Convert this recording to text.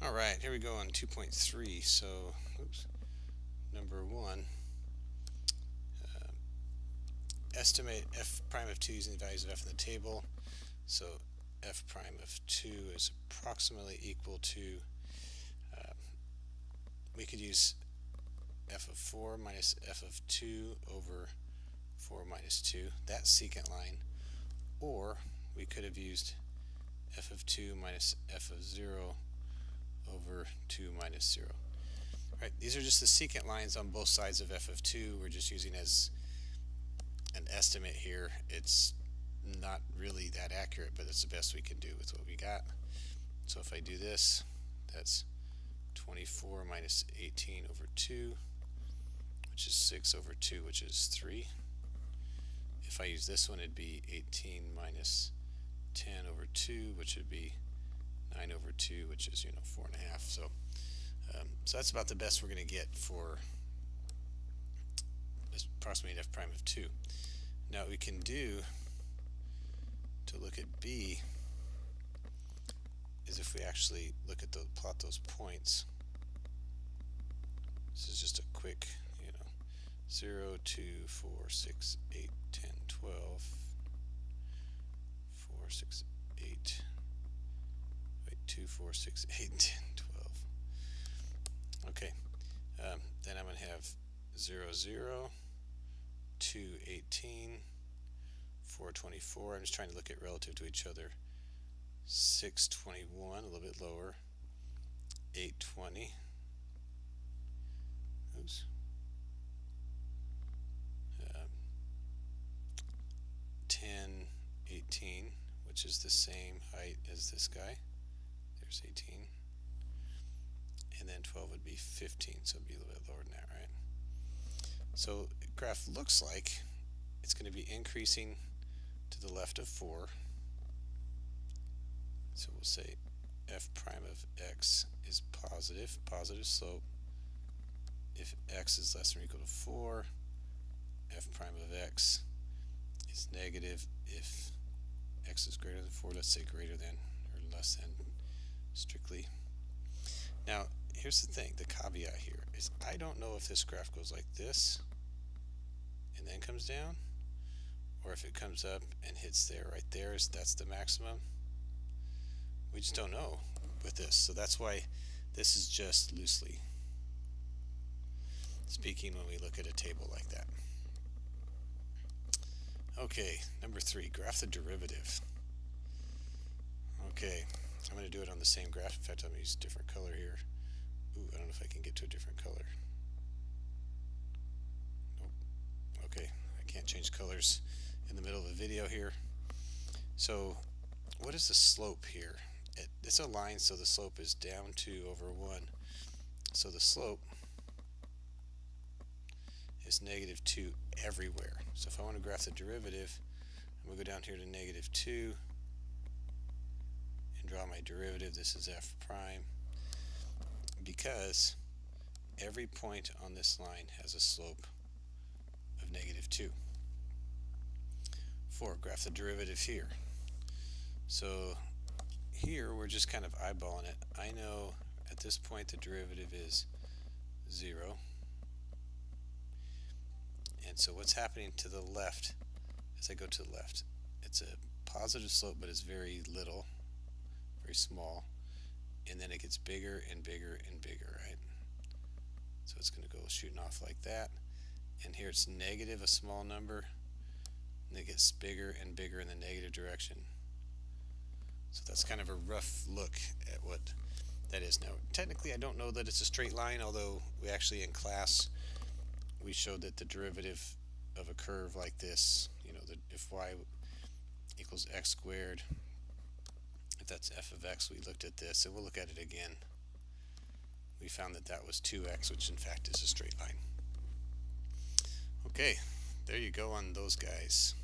Alright, here we go on 2.3. So, number 1, estimate f prime of 2 using the values of f in the table. So f prime of 2 is approximately equal to, we could use f of 4 minus f of 2 over 4 minus 2, that secant line, or we could have used f of 2 minus f of 0 over 2 minus 0. Right, these are just the secant lines on both sides of f of 2. We're just using as an estimate here. It's not really that accurate, but it's the best we can do with what we got. So if I do this, that's 24 minus 18 over 2, which is 6 over 2, which is 3. If I use this one, it'd be 18 minus 10 over 2, which would be 9 over 2, which is 4.5. So that's about the best we're going to get for this approximate f prime of 2. Now what we can do to look at b is if we actually look at plot those points. This is just a quick 0, 2, 4, 6, 8, 10, 12, 4, 6, 8, wait, 2, 4, 6, 8, 10, 12. Okay, then I'm going to have 0, 0, 2, 18, 4, 24. I'm just trying to look at relative to each other. 6, 21, a little bit lower. 8, 20. Oops. 10, 18, which is the same height as this guy. There's 18. And then 12 would be 15, so it'd be a little bit lower than that, right? So the graph looks like it's going to be increasing to the left of 4. So we'll say f prime of x is positive slope. If x is less than or equal to 4, f prime of x is negative. If x is greater than 4, let's say greater than or less than strictly. Now here's the thing, the caveat here is I don't know if this graph goes like this and then comes down, or if it comes up and hits there right there, that's the maximum. We just don't know with this, so that's why this is just loosely speaking when we look at a table like that. Okay, number 3, graph the derivative. Okay, I'm going to do it on the same graph. In fact, I'm going to use a different color here. Ooh, I don't know if I can get to a different color. Nope. Okay, I can't change colors in the middle of a video here. So what is the slope here? It's a line, so the slope is down 2 over 1. So the slope is negative 2 everywhere. So if I want to graph the derivative, I'm going to go down here to negative 2 and draw my derivative. This is f prime, because every point on this line has a slope of negative 2. 4, graph the derivative here. So here we're just kind of eyeballing it. I know at this point the derivative is 0. And so what's happening to the left as I go to the left? It's a positive slope, but it's very little, very small. And then it gets bigger and bigger and bigger, right? So it's going to go shooting off like that. And here it's negative, a small number, and it gets bigger and bigger in the negative direction. So that's kind of a rough look at what that is. Now, technically, I don't know that it's a straight line, although we actually in class we showed that the derivative of a curve like this, if y equals x squared, if that's f of x, we looked at this, and we'll look at it again. We found that that was 2x, which in fact is a straight line. Okay, there you go on those guys.